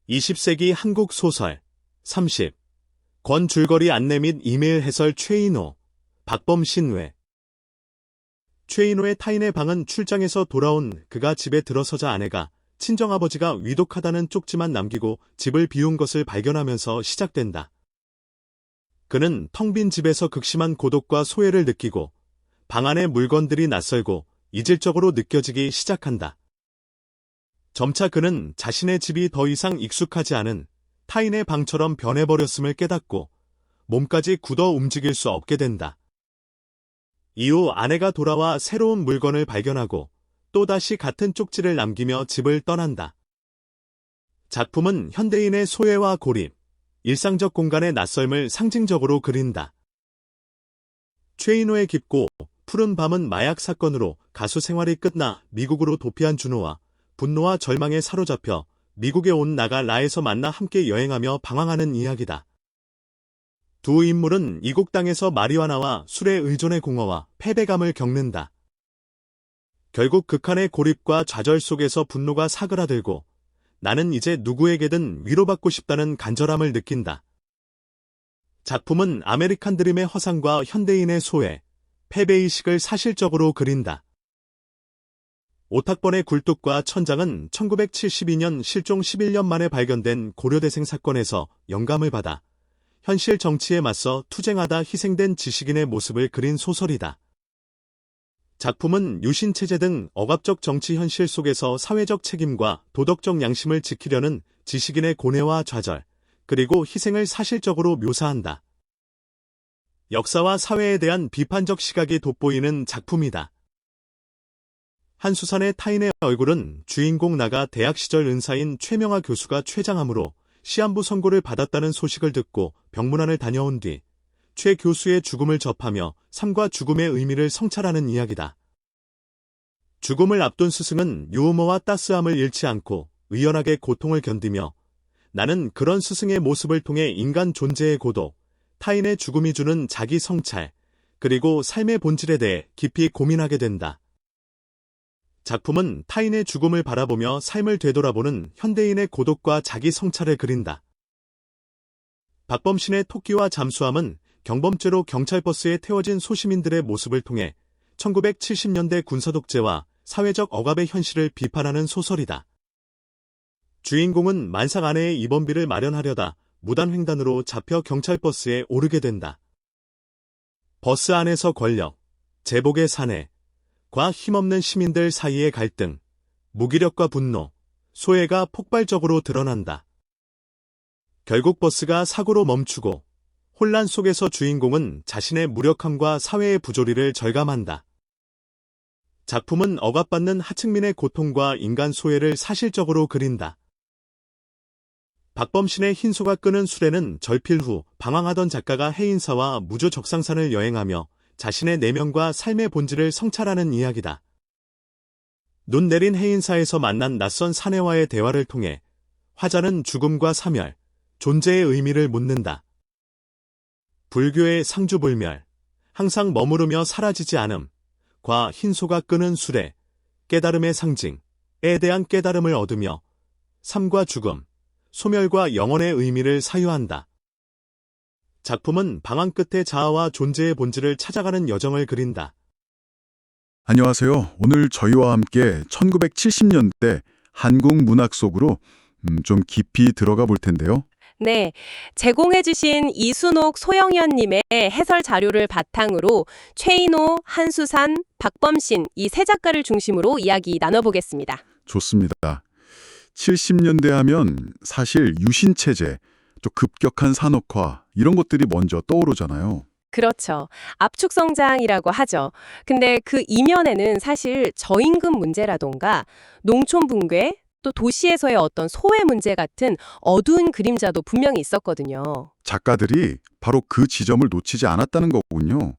20세기 한국 소설 30. 권줄거리 안내 및 이메일 해설 최인호, 박범신 외. 최인호의 타인의 방은 출장에서 돌아온 그가 집에 들어서자 아내가 친정아버지가 위독하다는 쪽지만 남기고 집을 비운 것을 발견하면서 시작된다. 그는 텅 빈 집에서 극심한 고독과 소외를 느끼고 방 안의 물건들이 낯설고 이질적으로 느껴지기 시작한다. 점차 그는 자신의 집이 더 이상 익숙하지 않은 타인의 방처럼 변해버렸음을 깨닫고 몸까지 굳어 움직일 수 없게 된다. 이후 아내가 돌아와 새로운 물건을 발견하고 또다시 같은 쪽지를 남기며 집을 떠난다. 작품은 현대인의 소외와 고립, 일상적 공간의 낯설음을 상징적으로 그린다. 최인호의 깊고 푸른 밤은 마약 사건으로 가수 생활이 끝나 미국으로 도피한 준호와 분노와 절망에 사로잡혀 미국에 온 나가 라에서 만나 함께 여행하며 방황하는 이야기다. 두 인물은 이국 땅에서 마리화나와 술에 의존의 공허와 패배감을 겪는다. 결국 극한의 고립과 좌절 속에서 분노가 사그라들고 나는 이제 누구에게든 위로받고 싶다는 간절함을 느낀다. 작품은 아메리칸 드림의 허상과 현대인의 소외, 패배의식을 사실적으로 그린다. 오탁번의 굴뚝과 천장은 1972년 실종 11년 만에 발견된 고려대생 사건에서 영감을 받아 현실 정치에 맞서 투쟁하다 희생된 지식인의 모습을 그린 소설이다. 작품은 유신체제 등 억압적 정치 현실 속에서 사회적 책임과 도덕적 양심을 지키려는 지식인의 고뇌와 좌절, 그리고 희생을 사실적으로 묘사한다. 역사와 사회에 대한 비판적 시각이 돋보이는 작품이다. 한수산의 타인의 얼굴은 주인공 나가 대학 시절 은사인 최명하 교수가 췌장암으로 시한부 선고를 받았다는 소식을 듣고 병문안을 다녀온 뒤 최 교수의 죽음을 접하며 삶과 죽음의 의미를 성찰하는 이야기다. 죽음을 앞둔 스승은 유머와 따스함을 잃지 않고 의연하게 고통을 견디며 나는 그런 스승의 모습을 통해 인간 존재의 고독, 타인의 죽음이 주는 자기 성찰, 그리고 삶의 본질에 대해 깊이 고민하게 된다. 작품은 타인의 죽음을 바라보며 삶을 되돌아보는 현대인의 고독과 자기 성찰을 그린다. 박범신의 토끼와 잠수함은 경범죄로 경찰버스에 태워진 소시민들의 모습을 통해 1970년대 군사독재와 사회적 억압의 현실을 비판하는 소설이다. 주인공은 만삭 아내의 입원비를 마련하려다 무단횡단으로 잡혀 경찰버스에 오르게 된다. 버스 안에서 권력, 제복의 사내, 과 힘없는 시민들 사이의 갈등, 무기력과 분노, 소외가 폭발적으로 드러난다. 결국 버스가 사고로 멈추고 혼란 속에서 주인공은 자신의 무력함과 사회의 부조리를 절감한다. 작품은 억압받는 하층민의 고통과 인간 소외를 사실적으로 그린다. 박범신의 흰소가 끄는 술에는 절필 후 방황하던 작가가 해인사와 무주적상산을 여행하며 자신의 내면과 삶의 본질을 성찰하는 이야기다. 눈 내린 해인사에서 만난 낯선 사내와의 대화를 통해 화자는 죽음과 사멸, 존재의 의미를 묻는다. 불교의 상주불멸, 항상 머무르며 사라지지 않음, 과 흰소가 끄는 술에 깨달음의 상징에 대한 깨달음을 얻으며 삶과 죽음, 소멸과 영원의 의미를 사유한다. 작품은 방황 끝에 자아와 존재의 본질을 찾아가는 여정을 그린다. 안녕하세요. 오늘 저희와 함께 1970년대 한국 문학 속으로 좀 깊이 들어가 볼 텐데요. 네, 제공해주신 이순옥, 소영현님의 해설 자료를 바탕으로 최인호, 한수산, 박범신 이 세 작가를 중심으로 이야기 나눠보겠습니다. 좋습니다. 70년대 하면 사실 유신체제, 또 급격한 산업화 이런 것들이 먼저 떠오르잖아요. 그렇죠. 압축성장이라고 하죠. 근데 그 이면에는 사실 저임금 문제라던가 농촌 붕괴, 또 도시에서의 어떤 소외 문제 같은 어두운 그림자도 분명히 있었거든요. 작가들이 바로 그 지점을 놓치지 않았다는 거군요.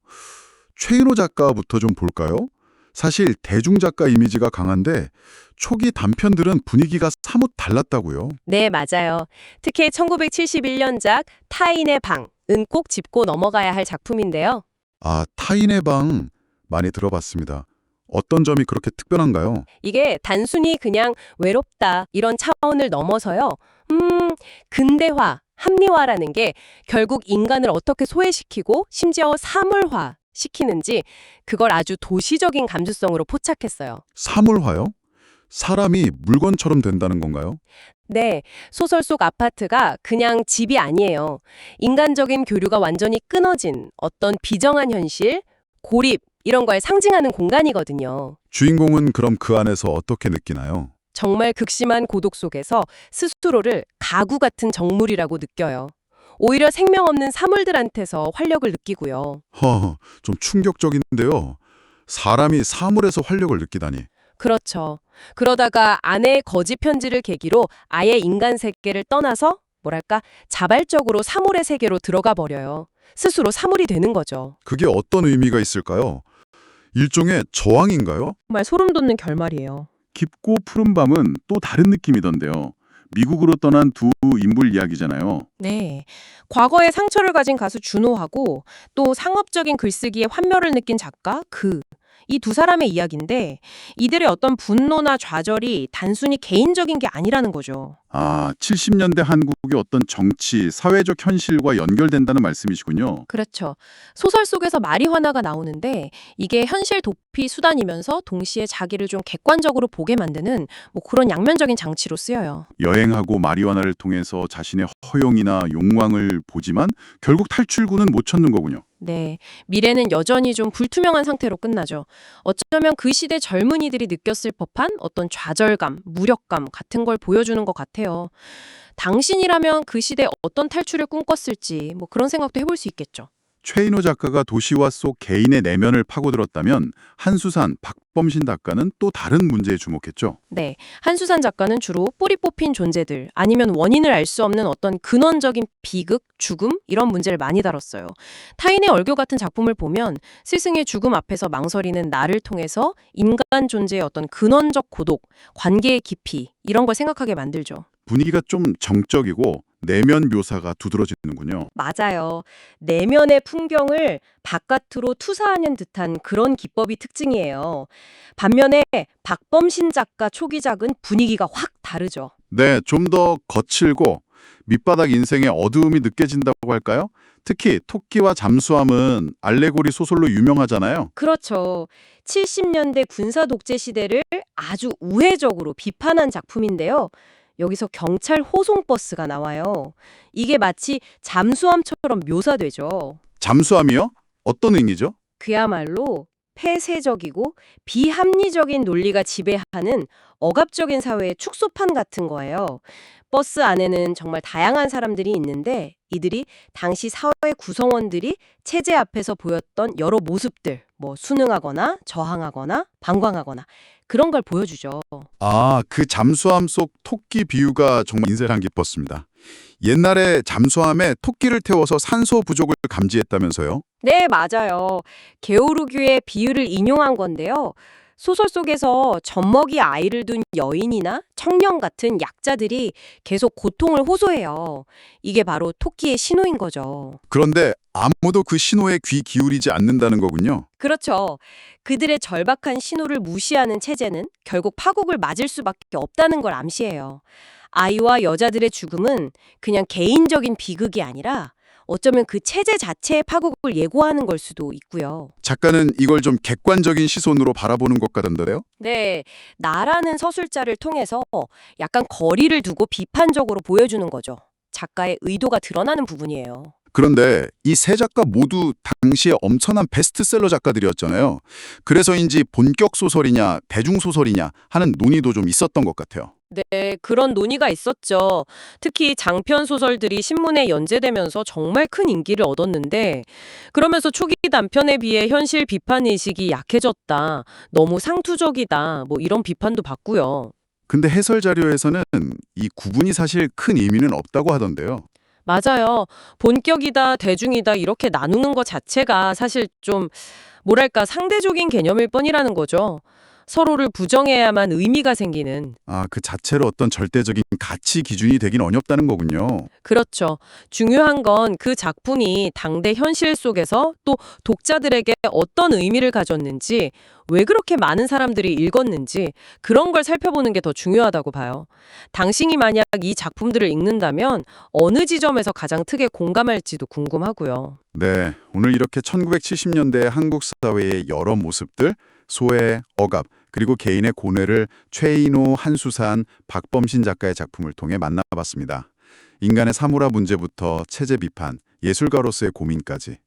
최인호 작가부터 좀 볼까요? 사실 대중작가 이미지가 강한데 초기 단편들은 분위기가 사뭇 달랐다고요. 네, 맞아요. 특히 1971년작 타인의 방은 꼭 짚고 넘어가야 할 작품인데요. 아, 타인의 방 많이 들어봤습니다. 어떤 점이 그렇게 특별한가요? 이게 단순히 그냥 외롭다 이런 차원을 넘어서요. 근대화, 합리화라는 게 결국 인간을 어떻게 소외시키고 심지어 사물화 시키는지 그걸 아주 도시적인 감수성으로 포착했어요. 사물화요? 사람이 물건처럼 된다는 건가요? 네, 소설 속 아파트가 그냥 집이 아니에요. 인간적인 교류가 완전히 끊어진 어떤 비정한 현실, 고립 이런 걸 상징하는 공간이거든요. 주인공은 그럼 그 안에서 어떻게 느끼나요? 정말 극심한 고독 속에서 스스로를 가구 같은 정물이라고 느껴요. 오히려 생명 없는 사물들한테서 활력을 느끼고요. 좀 충격적인데요. 사람이 사물에서 활력을 느끼다니. 그렇죠. 그러다가 아내의 거짓 편지를 계기로 아예 인간 세계를 떠나서 뭐랄까 자발적으로 사물의 세계로 들어가 버려요. 스스로 사물이 되는 거죠. 그게 어떤 의미가 있을까요? 일종의 저항인가요? 정말 소름 돋는 결말이에요. 깊고 푸른 밤은 또 다른 느낌이던데요. 미국으로 떠난 두 인물 이야기잖아요. 네. 과거에 상처를 가진 가수 준호하고 또 상업적인 글쓰기에 환멸을 느낀 작가 이 두 사람의 이야기인데 이들의 어떤 분노나 좌절이 단순히 개인적인 게 아니라는 거죠. 70년대 한국의 어떤 정치, 사회적 현실과 연결된다는 말씀이시군요. 그렇죠. 소설 속에서 마리화나가 나오는데 이게 현실 도피 수단이면서 동시에 자기를 좀 객관적으로 보게 만드는 뭐 그런 양면적인 장치로 쓰여요. 여행하고 마리화나를 통해서 자신의 허용이나 욕망을 보지만 결국 탈출구는 못 찾는 거군요. 네, 미래는 여전히 좀 불투명한 상태로 끝나죠. 어쩌면 그 시대 젊은이들이 느꼈을 법한 어떤 좌절감, 무력감 같은 걸 보여주는 것 같아요. 당신이라면 그 시대 어떤 탈출을 꿈꿨을지 뭐 그런 생각도 해볼 수 있겠죠. 최인호 작가가 도시화 속 개인의 내면을 파고들었다면 한수산, 박범신 작가는 또 다른 문제에 주목했죠. 네, 한수산 작가는 주로 뿌리 뽑힌 존재들 아니면 원인을 알 수 없는 어떤 근원적인 비극, 죽음 이런 문제를 많이 다뤘어요. 타인의 얼교 같은 작품을 보면 스승의 죽음 앞에서 망설이는 나를 통해서 인간 존재의 어떤 근원적 고독, 관계의 깊이 이런 걸 생각하게 만들죠. 분위기가 좀 정적이고 내면 묘사가 두드러지는군요. 맞아요. 내면의 풍경을 바깥으로 투사하는 듯한 그런 기법이 특징이에요. 반면에 박범신 작가 초기작은 분위기가 확 다르죠. 네, 좀 더 거칠고 밑바닥 인생의 어두움이 느껴진다고 할까요? 특히 토끼와 잠수함은 알레고리 소설로 유명하잖아요. 그렇죠. 70년대 군사 독재 시대를 아주 우회적으로 비판한 작품인데요. 여기서 경찰 호송버스가 나와요. 이게 마치 잠수함처럼 묘사되죠. 잠수함이요? 어떤 의미죠? 그야말로 폐쇄적이고 비합리적인 논리가 지배하는 억압적인 사회의 축소판 같은 거예요. 버스 안에는 정말 다양한 사람들이 있는데 이들이 당시 사회 구성원들이 체제 앞에서 보였던 여러 모습들, 뭐 순응하거나 저항하거나 방광하거나 그런 걸 보여주죠. 그 잠수함 속 토끼 비유가 정말 인상 깊었습니다. 옛날에 잠수함에 토끼를 태워서 산소 부족을 감지했다면서요? 네, 맞아요. 게오르규의 비유를 인용한 건데요. 소설 속에서 젖먹이 아이를 둔 여인이나 청년 같은 약자들이 계속 고통을 호소해요. 이게 바로 토끼의 신호인 거죠. 그런데 아무도 그 신호에 귀 기울이지 않는다는 거군요. 그렇죠. 그들의 절박한 신호를 무시하는 체제는 결국 파국을 맞을 수밖에 없다는 걸 암시해요. 아이와 여자들의 죽음은 그냥 개인적인 비극이 아니라 어쩌면 그 체제 자체의 파국을 예고하는 걸 수도 있고요. 작가는 이걸 좀 객관적인 시선으로 바라보는 것 같던데요? 네, 나라는 서술자를 통해서 약간 거리를 두고 비판적으로 보여주는 거죠. 작가의 의도가 드러나는 부분이에요. 그런데 이 세 작가 모두 당시에 엄청난 베스트셀러 작가들이었잖아요. 그래서인지 본격 소설이냐 대중소설이냐 하는 논의도 좀 있었던 것 같아요. 네, 그런 논의가 있었죠. 특히 장편 소설들이 신문에 연재되면서 정말 큰 인기를 얻었는데 그러면서 초기 단편에 비해 현실 비판 의식이 약해졌다. 너무 상투적이다. 뭐 이런 비판도 받고요. 근데 해설 자료에서는 이 구분이 사실 큰 의미는 없다고 하던데요. 맞아요. 본격이다, 대중이다 이렇게 나누는 것 자체가 사실 좀 뭐랄까 상대적인 개념일 뿐이라는 거죠. 서로를 부정해야만 의미가 생기는. 아, 그 자체로 어떤 절대적인 가치 기준이 되긴 어렵다는 거군요. 그렇죠. 중요한 건 그 작품이 당대 현실 속에서 또 독자들에게 어떤 의미를 가졌는지, 왜 그렇게 많은 사람들이 읽었는지 그런 걸 살펴보는 게 더 중요하다고 봐요. 당신이 만약 이 작품들을 읽는다면 어느 지점에서 가장 크게 공감할지도 궁금하고요. 네, 오늘 이렇게 1970년대 한국 사회의 여러 모습들, 소외, 억압, 그리고 개인의 고뇌를 최인호, 한수산, 박범신 작가의 작품을 통해 만나봤습니다. 인간의 사물화 문제부터 체제 비판, 예술가로서의 고민까지.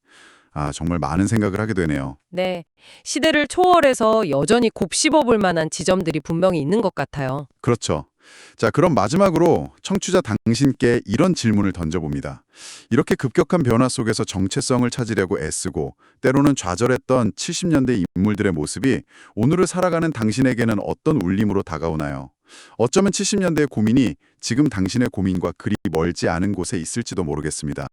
아, 정말 많은 생각을 하게 되네요. 네. 시대를 초월해서 여전히 곱씹어 볼 만한 지점들이 분명히 있는 것 같아요. 그렇죠. 자, 그럼 마지막으로 청취자 당신께 이런 질문을 던져봅니다. 이렇게 급격한 변화 속에서 정체성을 찾으려고 애쓰고 때로는 좌절했던 70년대 인물들의 모습이 오늘을 살아가는 당신에게는 어떤 울림으로 다가오나요? 어쩌면 70년대의 고민이 지금 당신의 고민과 그리 멀지 않은 곳에 있을지도 모르겠습니다.